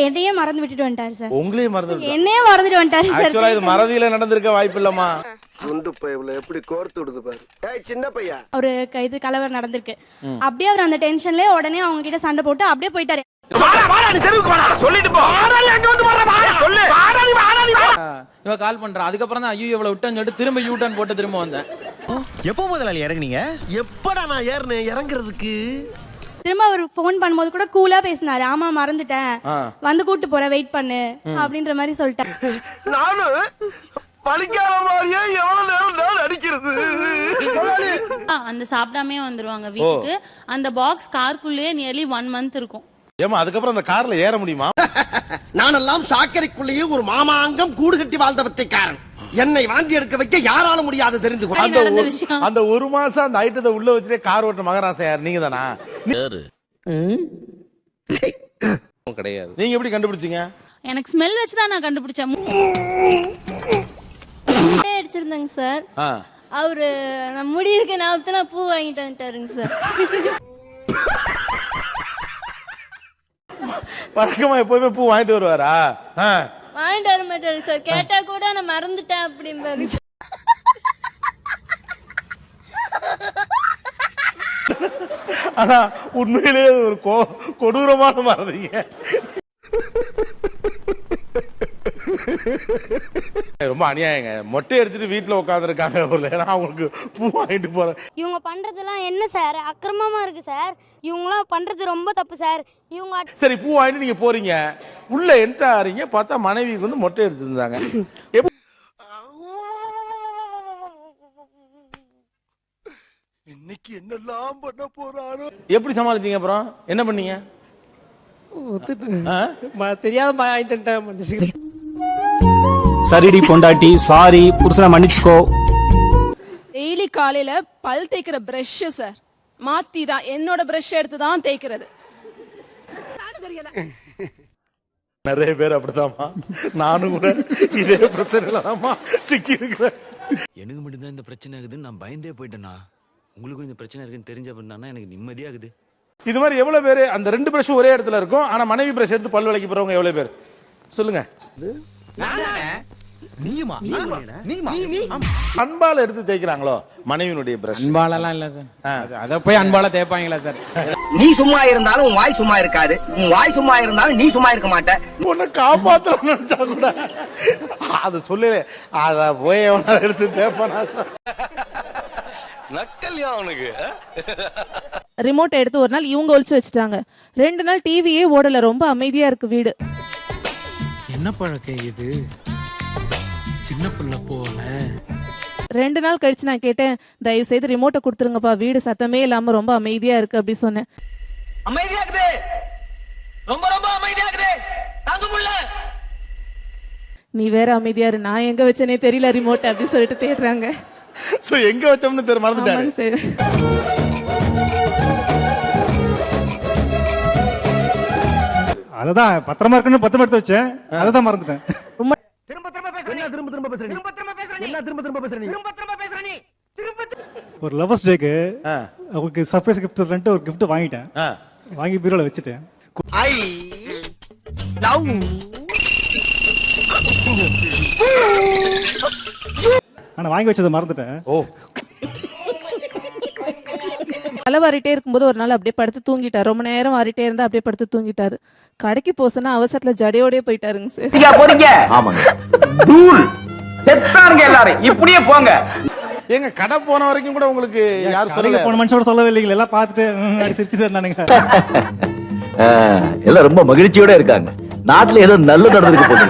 என்னையே மறந்து விட்டுட்டு வந்துட்டாரு சார். உங்களையும் மறந்து என்னையே மறந்துட்டு வந்துட்டாரு சார். ஆக்சுவலா இது மறதியில நடந்திருக்க வாய்ப்பு இல்லம்மா. குண்டு பையல எப்படி கோர்த்து விடுது பாரு. ஏய் சின்ன பையா. ஒரு இது கலவரம் நடந்திருக்கு. அப்படியே அவர் அந்த டென்ஷன்லயே உடனே அவங்க கிட்ட சண்டை போட்டு அப்படியே போயிட்டாரு. நீ தெருவுக்கு வாடா சொல்லிட்டு போ. அங்க வந்து வர்றா சொல்லு. இவ கால் பண்றான். அதுக்கப்புறம் தான் ஐயோ இவ்வளவு விட்டேன்னு சொல்லிட்டு திரும்ப யூ டர்ன் போட்டு திரும்ப வந்தேன். எப்போ முதலாளி இறங்குனீங்க? எப்படா நான் ஏறனேன் இறங்குறதுக்கு? திரும்ப அவர் போன் பண்ணும்போது கூட கூலா பேசினாரு. ஆமா மறந்துட்டேன், வந்து கூட்டு போறேன், வெயிட் பண்ணு அப்படின்ற மாதிரி சொல்லிட்டேன். நானும் பழிக்காம மாதிரியே எவ்வளவு நேரம் நான் அடிக்கிறது. அந்த சாப்பிடாமே வந்துருவாங்க வீட்டுக்கு. அந்த பாக்ஸ் காருக்குள்ளேயே நியர்லி 1 மந்த் இருக்கும். ஏமா அதுக்கப்புறம் அந்த கார்ல ஏற முடியுமா? நானெல்லாம் சாக்கடைக்குள்ளேயே ஒரு மாமாங்கம் கூடு கட்டி வாழ்ந்தவத்தைக்காரன். என்னை வாந்தி எடுக்க வைக்க யாரால முடியாது தெரிந்து கொள்ள. அந்த 1 மாசம் அந்த ஐட்டத்தை உள்ள வச்சுட்டே கார் ஓட்ட மகராசன் யார்? நீங்க தானா? கிடையாது. நீங்க எப்படி கண்டுபிடிச்சீங்க? எனக்கு ஸ்மெல் வச்சு தான் நான் கண்டுபிடிச்சேன். அடிச்சிருந்தாங்க சார். அவரு நான் முடி இருக்க ஞாபகத்துல பூ வாங்கிட்டு வந்துட்டாருங்க சார். பழக்கமா எப்பவுமே பூ வாங்கிட்டு வருவாரா? வாங்கிட்டு வர மாட்டாரு சார். கேட்டா கூட நான் மறந்துட்டேன் அப்படிம்பாரு சார். ஆனா உண்மையிலேயே ஒரு கொடூரமான மறதிங்க. ரொம்ப அநியாயங்க. மொட்டை அடிச்சுட்டு வீட்டுல உட்கார்ந்து இருக்காங்க. அவங்களுக்கு பூ வாங்கிட்டு போற இவங்க பண்றதெல்லாம் என்ன சார் அக்கிரமமா இருக்கு சார். இவங்களாம் பண்றது ரொம்ப தப்பு சார். இவங்க சரி பூ வாங்கிட்டு நீங்க போறீங்க, உள்ள என்ட்ரு ஆறீங்க, பார்த்தா மனைவிக்கு வந்து மொட்டை எடுத்துருந்தாங்க. இன்னைக்கு என்னெல்லாம் பண்ண போறாரோ. எப்படி சமாளிச்சீங்க? அப்புறம் என்ன பண்ணீங்க? தெரியாத சரிடி பொண்டாட்டி, சாரி புருஷனை மன்னிச்சுக்கோ. டெய்லி காலையில பல் தேய்க்கிற பிரஷ் சார் மாத்தி தான் என்னோட பிரஷ் எடுத்து தான் தேய்க்கிறது. நிறைய பேர் அப்படித்தாம்மா. நானும் கூட இதே பிரச்சனையில தான்மா சிக்கி இருக்கிறேன். எனக்கு மட்டும்தான் இந்த பிரச்சனை ஆகுதுன்னு நான் பயந்தே போயிட்டேனா? உங்களுக்கும் இந்த பிரச்சனை இருக்குன்னு தெரிஞ்ச பண்ணா எனக்கு நிம்மதியாகுது. இது மாதிரி எவ்வளவு பேர் அந்த 2 பிரஷ் ஒரே இடத்துல இருக்கும், ஆனா மனைவி பிரஷ் எடுத்து பல் விளக்கி போறவங்க எவ்வளவு பேர் சொல்லுங்க? அன்பால எடுத்து தேய்க்கிறாங்களோ மனைவியினுடைய பிரஷ்? அன்பாலலாம் இல்ல சார். அத போய் அன்பால தேய்ப்பாங்களா சார்? நீ சும்மா இருந்தாலும் உன் வாய் சும்மா இருக்காது. உன் வாய் சும்மா இருந்தாலும் நீ சும்மா இருக்க மாட்ட. உன்னை காப்பாத்தணும்னு நினைச்சா கூட அது சொல்லல. அத போய் எடுத்து தேய்ப்பானா சார்? நக்கல்யா அவனுக்கு. ரிமோட் எடுத்து ஒரு நாள் இவங்க ஒளிச்சு வச்சுட்டாங்க. 2 நாள் டிவியே ஓடல. ரொம்ப அமைதியா இருக்கு வீடு. என்ன பழக்கம் இது? சின்ன பிள்ளை போல. 2 நாள் கழிச்சு நான் கேட்டேன், தயவு செய்து ரிமோட்டை கொடுத்துருங்கப்பா, வீடு சத்தமே இல்லாம ரொம்ப அமைதியா இருக்கு அப்படி சொன்னேன். அமைதியா இருக்குது. ரொம்ப ரொம்ப அமைதியா இருக்குது. தாங்க முடியல. நீ வேற அமைதியா இரு, நான் எங்க வச்சனே தெரியல ரிமோட் அப்படி சொல்லிட்டு தேடுறாங்க. சோ எங்க வச்சோம்னு தெரிய மறந்துட்டாரு. சரி. அததான் பத்திரமா இருக்குன்னு பத்திரமா எடுத்து வச்சேன். அததான் மறந்துட்டேன். திரும்ப திரும்ப பேசுற நீ. திரும்ப திரும்ப பேசுற நீ. திரும்ப திரும்ப பேசுற நீ. திரும்ப திரும்ப பேசுற நீ. திரும்ப திரும்ப பேசுற நீ. ஒரு லவர்ஸ் டேக்கு அவங்களுக்கு சர்ப்ரைஸ் கிஃப்ட் ரெண்டு ஒரு கிஃப்ட் வாங்கிட்டேன். வாங்கி பீரோல வச்சுட்டேன். ஐ லவ் ஆனா வாங்கி வச்சதை மறந்துட்டேன். ஓ தலை வாரிட்டே இருக்கும்போது ஒரு நாள் அப்படியே படுத்து தூங்கிட்டாரு. ரொம்ப நேரம் வாரிட்டே இருந்தா அப்படியே படுத்து தூங்கிட்டாரு. கடைக்கு போசனா அவசரத்துல ஜடையோடய போயிட்டாருங்க சார். போறீங்க? ஆமாங்க. தூள் செத்தாருங்க எல்லாரும். இப்படியே போங்க. எங்க கடை போன வரைக்கும் கூட உங்களுக்கு யார் சொல்லல? போன மனுஷோட சொல்லவே இல்லைங்க. எல்லாம் பார்த்துட்டு சிரிச்சுட்டு இருந்தானுங்க. எல்லாம் ரொம்ப மகிழ்ச்சியோட இருக்காங்க. நாட்டுல ஏதோ நல்ல நடந்துருக்கு போகுது.